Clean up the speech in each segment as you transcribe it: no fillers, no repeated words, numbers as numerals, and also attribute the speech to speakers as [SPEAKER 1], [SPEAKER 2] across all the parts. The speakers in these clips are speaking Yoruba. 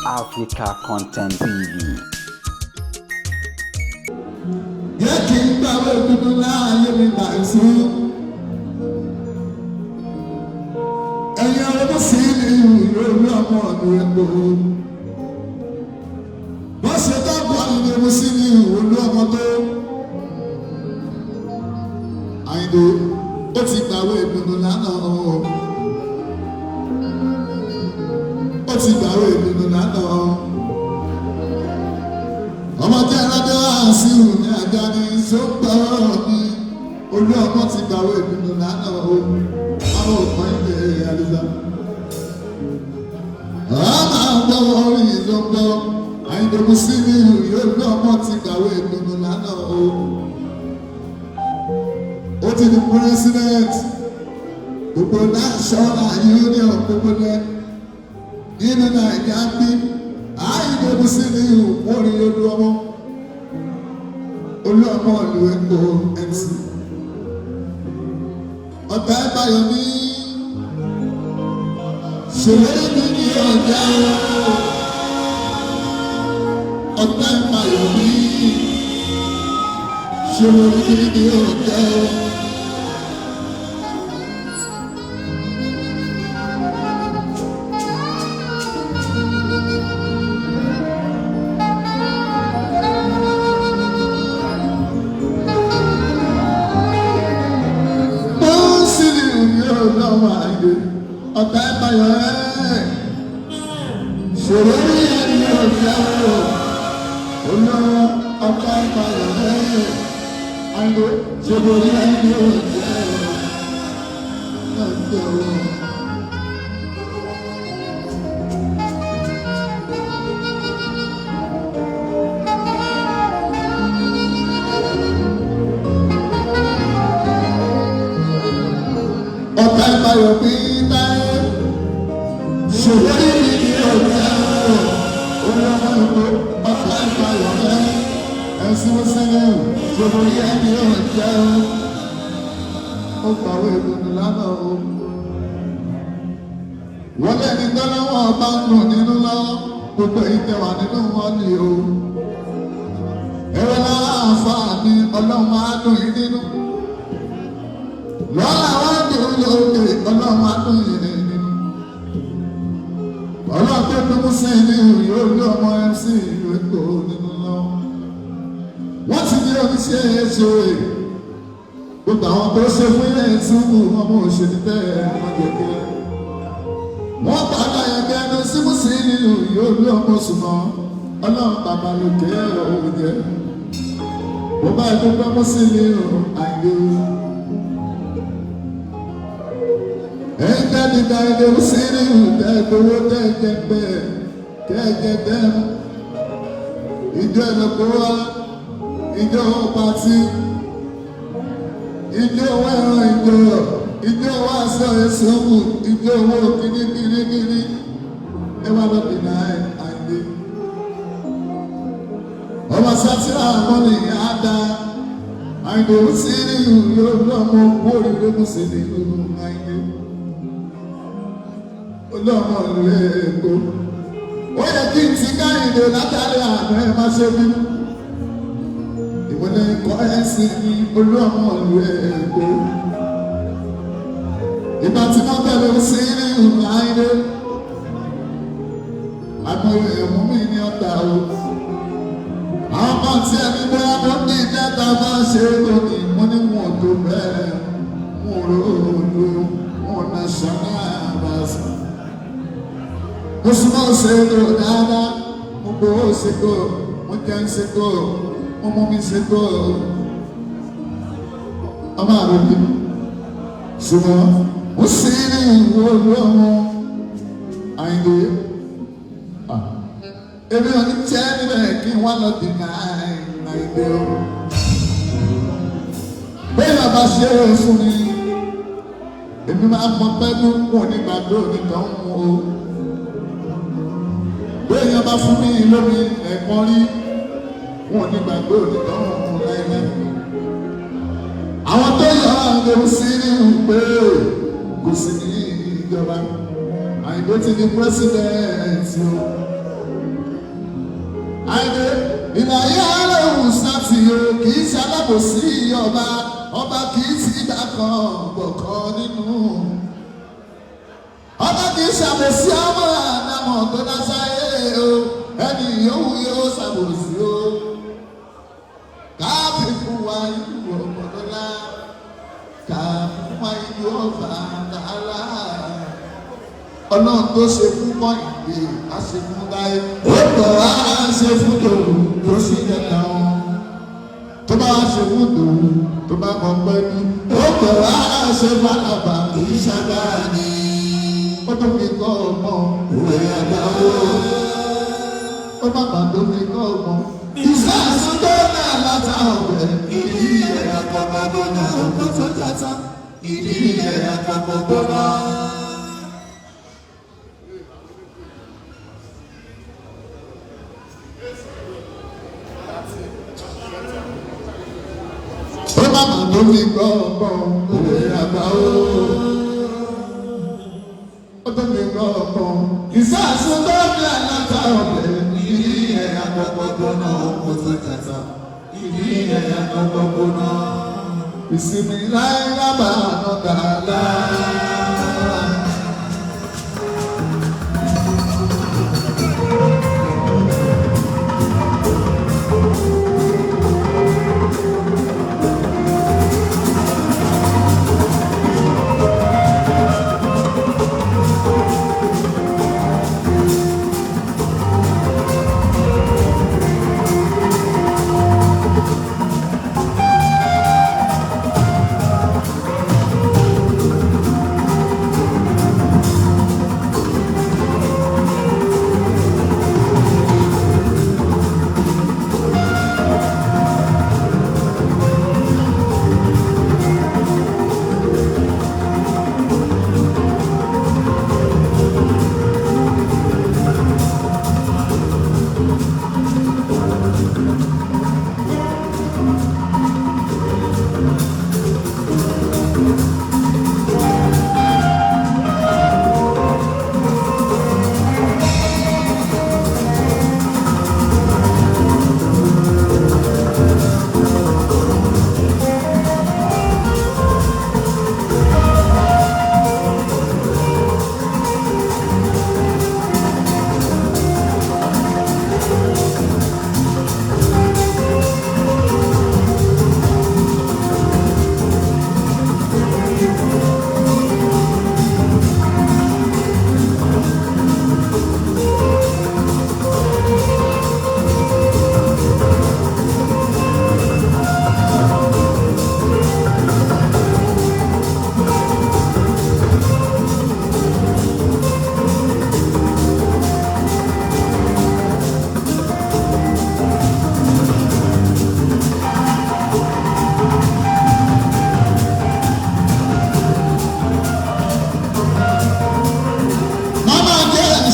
[SPEAKER 1] Africa Content TV.
[SPEAKER 2] Yẹ kí n gbàwé dúdú láàyè mi láì sí. Ẹ̀yin ọdún sí ni ìròyìn ọmọ ọdún ẹ̀kọ́. Wọ́n ṣe dábọ̀ ìròyìn sí ni ìròyìn ọmọ tó. Àyìndé ó ti gbàwé dúdú lánàá. Ó ti gbàwé dúdú lánàá. Ọmọdé aládé àṣìwò ní ajá ní sọ́gbọ́n mi. Olú ọmọ ti gbàwé dúdú lánàá o. Àwọn òpin ilé àlùzá. Ọmọ àgbọ̀wọ̀ orin ìlọ́gbọ́. Àyìndé sí ní ìròyìn olú ọmọ ti gbàwé dúdú lánàá o. Ó ti di president. Gbogbo national union gbogbo lẹ. Nínú Nàìjíríà bí. Àyìndé sí ní ìwòrin olú ọmọ ìlú Èkó MC ọ̀tá ìbáyọ̀ ní ṣèlérí mi ní ọjà ọ̀tá ìbáyọ̀ ní ṣèlérí mi ní ọjà. Ọ̀tá ìbáyọ̀ ṣòro ní ẹni ọ̀jẹ̀ olówó ọ̀tá ìbáyọ̀ àìló ṣòro ní ẹni ọ̀jẹ̀ ọ̀tá ìbáyọ̀ bí táyé. Ṣèlérí mi ní ọ̀gá olówó ìlú ọ̀tá ìbáyọ̀ rẹ̀ ẹ̀sìn sẹ́yìn ṣòro yẹ ní ọ̀jẹ̀ ó gbàwé ìlú lánàá o. Wọ́n lẹ́ni tọ́lọ́wọ́ bá ń lò nínú lọ́wọ́ gbogbo ìtẹ̀wà nínú wọn ni o. Ẹ̀rọ náà àǹfààní ọlọ́run á dùn yín nínú. Lọ́la wá dùn lókè ọlọ́run á dùn yín nínú. Ọlọ́pẹ́ tó mú sí ní ìròyìn olú ọmọ MC ìlú Èkó nínú lọ. Wọ́n ti ní oníṣẹ́ ṣe gbogbo àwọn tó ṣe fún ilé ìtumù ọmọ òṣèlú tẹ́ wọ́n gẹ̀gẹ́. Wọ́n padà yẹ̀gẹ́ ẹnu sí mú sí ní ìròyìn olú ọmọ ṣùgbọ́n ọlọ́run bàbá lókè òun jẹ́. Mo bá ẹgbẹ́ pẹ́ mú sí ní ìròyìn àìlè. Ẹ̀ńdẹ́nìkan ẹ̀dẹ̀ mú sí ní ìròyìn owó tẹ́ẹ̀kẹ́gbẹ́ kẹ́ẹ̀kẹ́gbẹ́ ìjọ ẹ̀lọ́pọ̀ wá ìjọ pàtí ìjọ owó ẹ̀rọ ìjọ owó aṣọ ẹ̀sọ́mù ìjọ owó kìnnìkìnnìkìnnì ẹwà lọ́bì náà àìdé ọmọ sátírà àmọ́nì àdá àìdè ó sí nínú yóò lọ́mọ kórì ló mú sí nínú àìdé olóòmọ ìlú Èkó. Ó yẹ kí n ti Káyìndé látàrí àná ẹ má ṣe bínú. Ìwọlé ikọ̀ ẹ̀sìn ní olóòmọ ìlú Èkó. Ìgbà tí wọ́n tẹ̀lé sí ní ìlú Àyìndé. Àgbèrè ẹ̀mú mi ní ọ̀tá o. Àwọn kan tí ẹni bóyá mo ní ìjẹta máa ṣe lónìí. Mo ní wọn tó bẹ́ẹ̀ mo rò ó lò wọn national ambassador. Mo súnmọ́ ṣètò dáadáa, mo gbowó ṣètò, mo jẹun ṣètò, mo mú mi ṣètò. Ọmọ àròbí, ṣùgbọ́n mo sì ní ìwò olú ọmọ Àyìndé. Èmi ò ní jẹ́ níbẹ̀ kí n wá lọ dìnnà Àyìndé o. Bẹ́ẹ̀ bàbá ṣe é fún mi, èmi máa mọ pẹ́lú kò ní gbàgbọ́ nìkan mú o. Bẹ́ẹ̀ni ọba fún mi lómi ẹ̀kan rí wọn ní gbàgbé òdìdánwò láìláì. Àwọn tó yọ àgbẹ̀wò sí ní ìpè kò sí ní ìjọba. Àyìndé ti di president o. àìdè ìlàyé àlẹ́hùn sátìyó kì í ṣalábòsí ọba ọba kì í ti dákan bọ̀kan nínú ọba kì í ṣàbòsí ọmọ àdámọ̀ tó dá sáyé o ẹni yòówù yóò ṣàbòsí o káàpì fún wa ìlú ọmọdọ́lá káàpì fún wa ìlú ọba dàlá ọlọ́run tó ṣe fún Kọ́hìndé á ṣe fún Táyé ó tọ̀ á ṣe fún Dòwú tó sì dẹ́ta wọn tó bá ṣe fún Dòwú tó bá kọ́ pẹ́ẹ́lú ó tọ̀ á ṣe fún Àlàbá kì í ṣàgbára ni ó tó fi kọ́ ọmọ òwe àgbáwó ó má bà tó fi kọ́ ọmọ ìsáàsì tó náà látà ọ̀bẹ ìdí ẹ̀ àkọ́kọ́ gbóná ọkọ̀ tó jata ìdí ẹ̀ àkọ́kọ́ gbóná. ó má bà tó fi kọ́ ọmọ òwe àgbáwó ó tó fi kọ́ ọmọ ìsáàsì tó náà látà ọ̀bẹ ìdí ẹ̀ àkọ́kọ́ gbóná ọkọ̀ tó jata ìdí ẹ̀ àkọ́kọ́ gbóná. ìsinmi láì rábà nọ̀gàlá.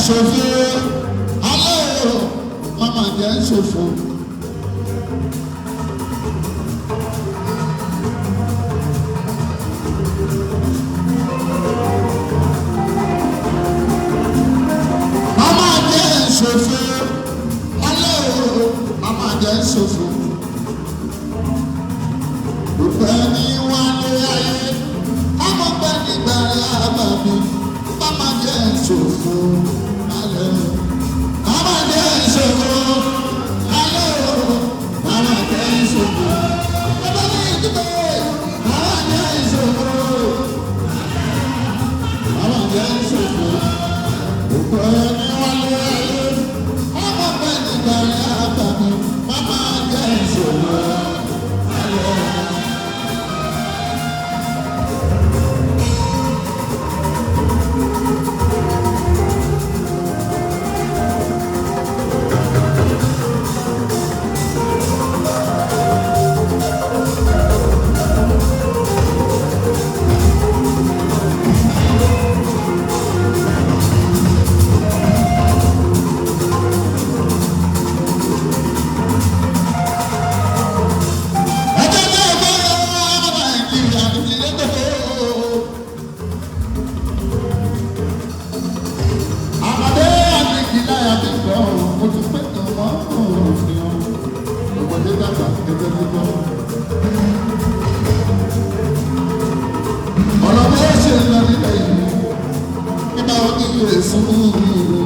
[SPEAKER 2] ṣòfò alẹ́ o mama jẹ́ ṣòfò. Mama jẹ́ ṣòfò alẹ́ o mama jẹ́ ṣòfò. Gbogbo ẹni wá ní ayé ọmọ pẹ́ nígbà rẹ̀ àbàbí mama jẹ́ ṣòfò. Mama jẹ́ ìṣòro, alẹ́ o, mama jẹ́ ìṣòro. Bàbá mi dúpẹ́, mama jẹ́ ìṣòro. Mama jẹ́ ìṣòro. Gbogbo ẹni wálé ayé, ọmọ bẹ́ẹ̀ nígbà rẹ̀ àbàmì. Mama jẹ́ ìṣòro, alẹ́ o. ìlú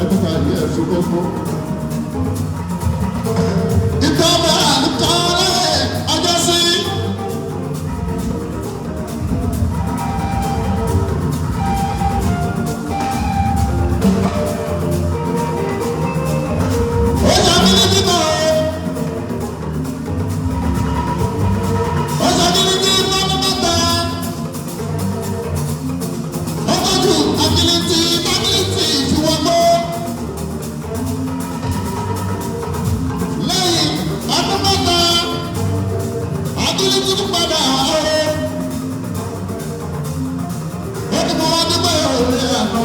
[SPEAKER 2] ẹ̀dùnkà yẹ ẹ̀sùn gbogbo. Ìjọba àlùkọ́lẹ̀ ọjọ́ sí. Ó jà mí ní bíbọ̀. Ó jà mí ní bíbọ̀ mọ́ta. Ó tọ́jú agility tí wọ́n gbọ́. Lẹ́yìn ọdún mẹ́ta, agility tún padà ọ̀rọ̀. Ó ti mọ wọn nígbà òwe àná.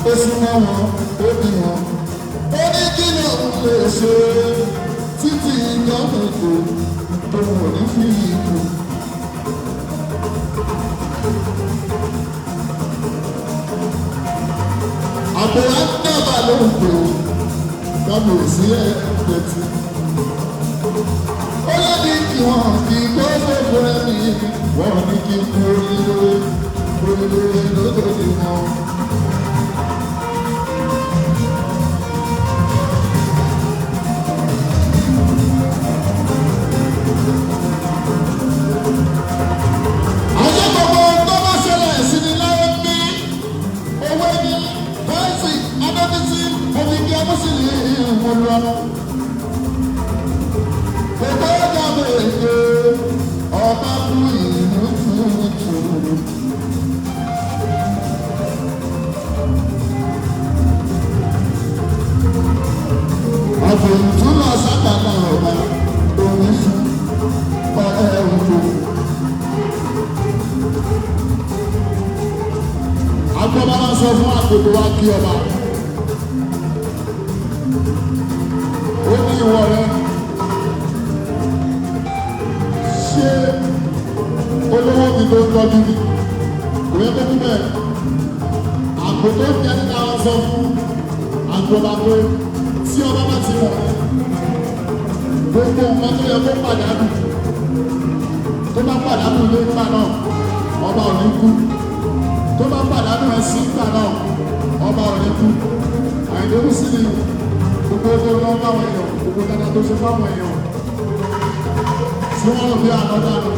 [SPEAKER 2] ó súnmọ́ wọn ó bí wọn ó ní kí ló ń lè ṣe títí gọ́ọ̀mẹ̀ntì tó wọ̀ ní fi ìlú. àbúrò dábà ló ń pè ó dábò sí ẹ̀ẹ́dẹ̀tì. ó lé ní kí wọ́n kí gbogbo ẹ̀mí wọ́n ní kí kú oríire lójoojú wọn. Àfòjúlọ sábàlá ọba omi fún ọ̀rẹ́ òkú. Agbọ́ba máa sọ fún àgbègbè wa kí ọba. Ó ní ìwọ rẹ. Ṣé olówó mi ló ń tọ́jú mi? Kò yẹ kó kú bẹ́ẹ̀. Àgbò tó ń jẹ́ nígbà wọn sọ fún àgbọ̀bá pé tí ọba bá ti mọ̀ gbogbo nǹkan tó yẹ kó pàdánù tó bá pàdánù ilé nígbà náà ọba ò ní kú tó bá pàdánù ẹṣin nígbà náà ọba ò ní kú àìlérú sí ni gbogbo tó lọ báwọn èèyàn gbogbo dáadáa tó ṣe fáwọn èèyàn tí wọ́n lò bí àná dànù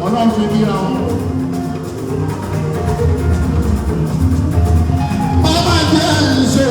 [SPEAKER 2] ọlọ́run fi bíra wọn. Mama jẹ́ ìṣe